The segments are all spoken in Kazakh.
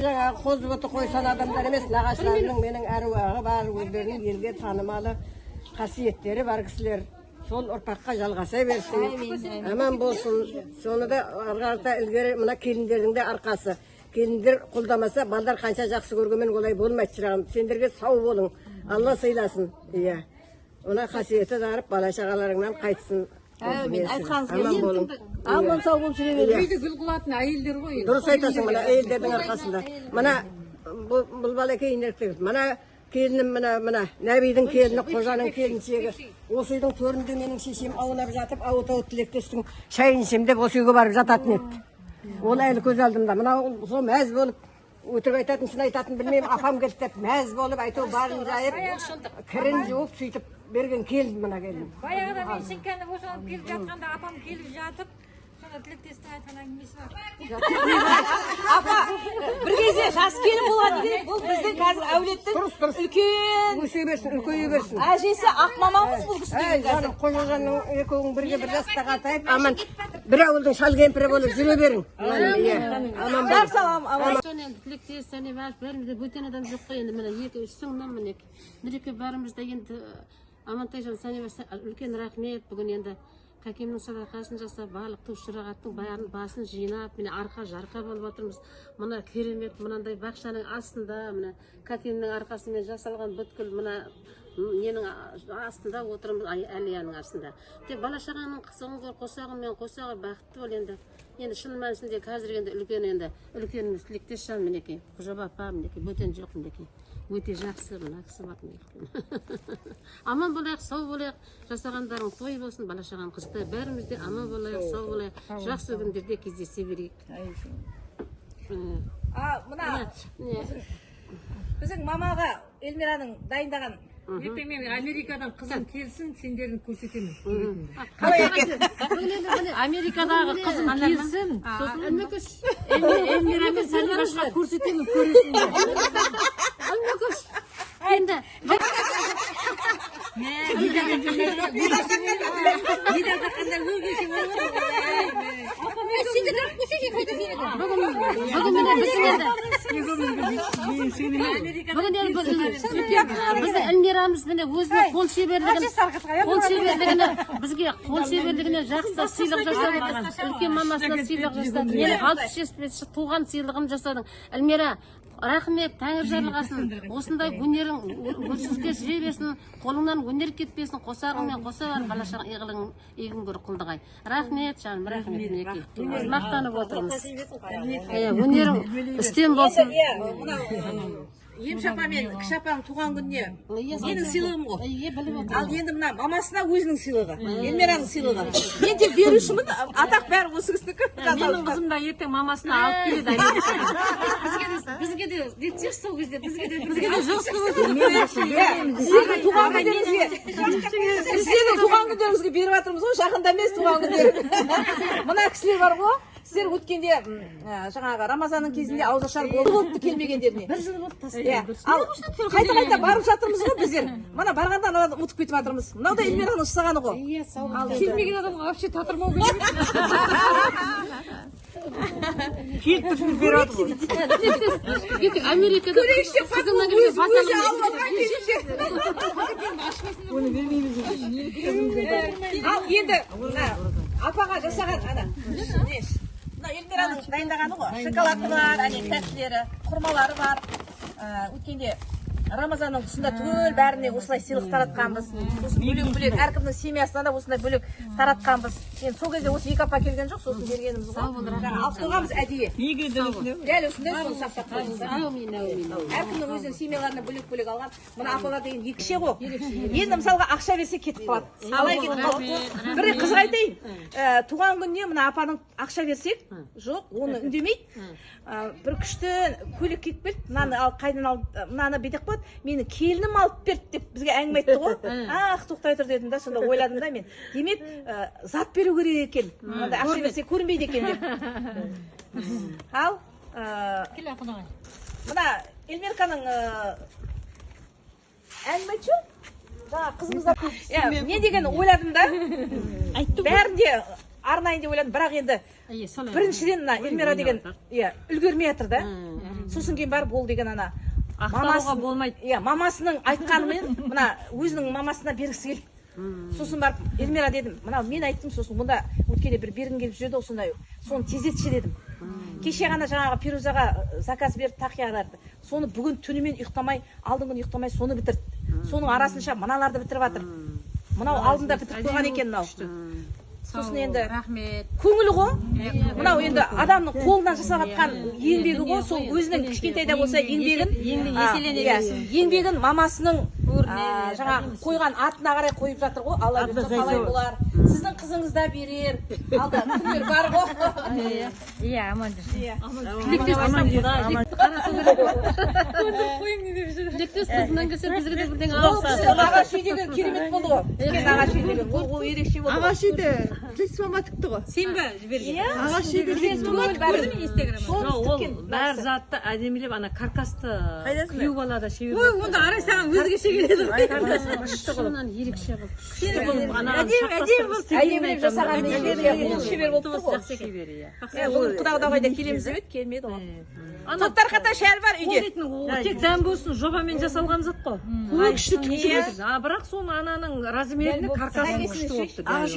Жаңағы қозғыты қойсан адамдар емес, нағашыларының менің әруағы бар, өздерінің елге танымалы қасиеттері бар кісілер. Сол ұрпаққа жалғаса берсін, аман болсын. Соны да арғарта ілгері мына келіндердің де арқасы. Келіндер қолдамаса, балдар қанша жақсы көргенмен олай болмайды шырағым. Сендерге сау болың, Алла сыйласын. Иә. Ona қасиеті дарып, бала шағаларыңнан қайтсын. Аман болың. Аман сау болып жүре беріңіз. Үйді гүл қылатын әйелдер ғой. Дұрыс айтасың, мына әйелдердің арқасында. Мына бұл бала кейініректер. Мына келінім, мына Нәбидің келіні, қожаның келіншегі. Осы үйдің төрінде менің шешем аунап жатып, ауыт тілектестің шайын ішем деп осы үйге барып жататын еді. Ол әлі көз алдымда. Мына сол мәз болып, өтірік айтатын, шын айтатын білмеймін, апам келді деп мәз болып, айту барын жайып, кірін жуып, сөйтіп берген келді мына келін. Баяғыда мен шынкені босанып келіп жатқанда апам келіп жатып, сонда тілектестің айтқан әңгімесі бар. Апа, бір кезде жас келін болған дейді. Бұл біздің қазір әулеттің үлкен Өсе берсін, үлкейе берсін. әжесі ақ мамамыз бұл кісі. Жаным, қожажанның екеуің бірге бір жаста қатайып, аман бір ауылдың шал кемпірі болып жүре берің. Аман Жақсы аман. Тілектес, сәне бәрімізде бөтен адам жоқ қой, енді міне екі үш соңынан міне Нұреке бәрімізде енді Амантай жан сәне үлкен рахмет. Бүгін енді Кәкемнің садақасын жасап, барлық туыс жұрағаттың басын жинап, міне арқа жарқа болып отырмыз. Мына керемет, мынандай бақшаның астында, міне Кәкемнің арқасымен жасалған бүткіл мына ненің астында отырмыз, әлияның астында. Тек бала шағаның қосағымен қосағы бақытты бол енді. Енді шын мәнісінде қазір енді үлкеніміз тілектес жан мінекей. Құжаба апа мінекей, бөтен жоқ мінекей. Өте жақсы мына кісі бар мінекей. Аман болайық, сау болайық, жасағандарың той болсын, бала шаған қызықтай бәрімізде аман болайық, сау болайық, жақсы күндерде кездесе берейік. Мына біздің мамаға Эльмираның дайындаған Ертең мен Америкадан қызым келсін, сендерін көрсетемін. қалай екен? Америкадағы қызым келсін, сосын Эльмира мен Сәлимашқа көрсетемін, көресіңдер. Енді біздің Эльмирамыз міне өзінің қол шеберлігіне жақсы сыйлық жасады. Үлкен мамасына сыйлық жасады. Мені 65 туған сыйлығын жасадың. Эльмира, рахмет, тәңір жарылғасын. Осындай өнерің өршілке жүре берсін, қолыңнан өнер кетпесін, қосағыңмен қоса бар, бала шағаң егін көр құлдығай. Рахмет, жаным, рахмет мінекей. Біз мақтанып отырмыз. Өнерің үстем болсын. Емшапа мен Кішапаның туған күніне менің сыйлығым ғой. Ал енді мына мамасына өзінің сыйлығы, Эльмираның сыйлығы. Мен тек берушімін, атақ бәрі осы кісінікі. Менің қызым да ертең мамасына алып келеді Америкадан. Бізге де детсек сол кезде, бізге де Сіздің туған күндеріңізге беріп жатырмыз ғой, жақында емес туған күндер. Мына кісілер бар ғой. Сіздер өткенде жаңағы Рамазанның кезінде ауызашар болыпты келмегендеріне. Бір жыл болды тастайды. Ал қайта барып жатырмыз ғой біздер. Мана барғанда ұмытып кетіп жатырмыз. Мынау да Эльмираның жасағаны ғой. Ал келмеген адамға вообще татырмау керек. Келіп тұрсың беріп жатыр. Америкада өзі алып ал енді апаға жасаған мына Эльмираның дайындағаны ғой. Шоколады бар, тәттілері, құрмалары бар. Өткенде Рамазанның тұсында түгел бәріне осылай сыйлық таратқанбыз. Бөлек әркімнің семьясына да осындай бөлек таратқанбыз. Енді сол кезде осы екі апа келген жоқ, сосын бергеніміз ғой. Алып қойғанбыз әдейі. Дәл осындай соны сақтап қойдық. Әркімнің өзінің семьяларына бөлек алған. Мына апалар деген екіше ғой. Енді мысалға ақша берсе кетіп қалады. Алай кетіп қалады. Бір қызық айтайын. Туған күніне мына апаның ақша берсек, жоқ, оны үндемейді. Бір күшті көйлек киіп келді. Мынаны ал қайдан алды, мынаны бедек қойды. Мені келінім алып берді деп бізге әңгіме айтты ғой. Тоқтай тұр дедім да, сонда ойладым да мен. Демек, зат беру керек екен. Мында ақша берсе көрінбейді екен деп. Ал, мына Эльмирканың әңгіме айтшы. Жаңа қызымызда не деген ойладым да. Бәрінде арнайын деп ойладым, бірақ енді біріншіден Эльмира деген үлгермей жатыр да. сосын кейін барып ол деген ана Ақталуға болмайды. иә мамасының айтқанымен мына өзінің мамасына бергісі келді. Сосын барып Эльмира дедім, мынау мен айттым, сосын мұнда өткенде бір бергім келіп жүреді осындай, соны тездетші дедім. Кеше ғана жаңағы Пирузаға заказ берді тақияларды. Соны бүгін түнімен ұйықтамай, алдыңғы күні ұйықтамай соны бітірді. Соның арасынша мыналарды бітіріп жатыр. Мынау алдында бітіріп қойған екен мынау. Сосын енді Рахмет. көңілі ғой. Мынау енді адамның қолынан жасап жатқан еңбегі ғой, сол өзінің кішкентайда болса еңбегін еңбегін мамасының жаңа қойған атына қарай қойып жатыр ғой. Алла бұйырса қалай болар. Сіздің қызыңыз да берер. Алда күндер бар ғой. Иә, аман жүрсін. Тілектес қызынан келсе бізге де бірдеңе Ағаш үйдегі керемет болды ғой. Үлкен ағаш үйдегі. Ол ерекше болды. Ағаш үйде мама тікті ғой. Сен бе жіберген? Ағаш үйде Ол бәр затты әдемілеп ана каркасты күйіп алады шебер. Онда арай саған өзгеше келеді. шынынан ерекше қылып. Әдемілеп жасаған ол шебер болып тұр ғой. Бүгін құда-құдағайда келеміз деп еді, келмеді ғой. Тоттар қата шәр бар үйде. Тек дәм болсын жобамен жасалған зат қой. Бірақ соны ананың размеріне каркасын күшті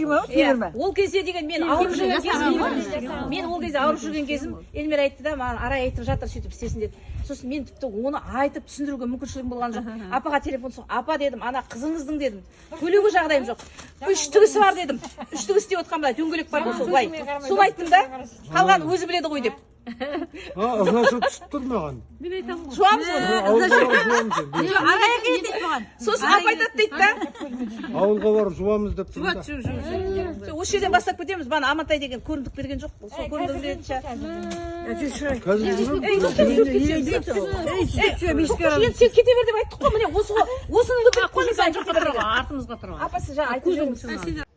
болыпты. Ол кезде деген мен ауырып жүрген кезім, Эльмира айтты да, маған арай айтып жатыр, сөйтіп істесін деді. Сосын мен тіпті оны айтып түсіндіруге мүмкіншілігім болған жоқ. Апаға телефон соқ, апа дедім, ана қызыңыздың дедім, көлеуге жағдайым жоқ. 3 тігісі бар дедім. 3 тігіс деп отқан былай дөңгелек бар ғой, сол былай. Сол айттым да, қалған өзі біледі ғой деп. Ызнашы түсіп тұр маған. Мен айтамын ғой. Жуамыз оны. Сосын апа айтады дейді да. Ауылға барып жуамыз деп тұр да. Осы жерден бастап кетеміз. Бана Амантай деген көрімдік берген жоқ. Сол көрімдік береді. Сен кете бер деп айттық қой. Міне осыны біліп қойыңыз. Артымызға тұрған. Апасы жаңа айтып жүрміз.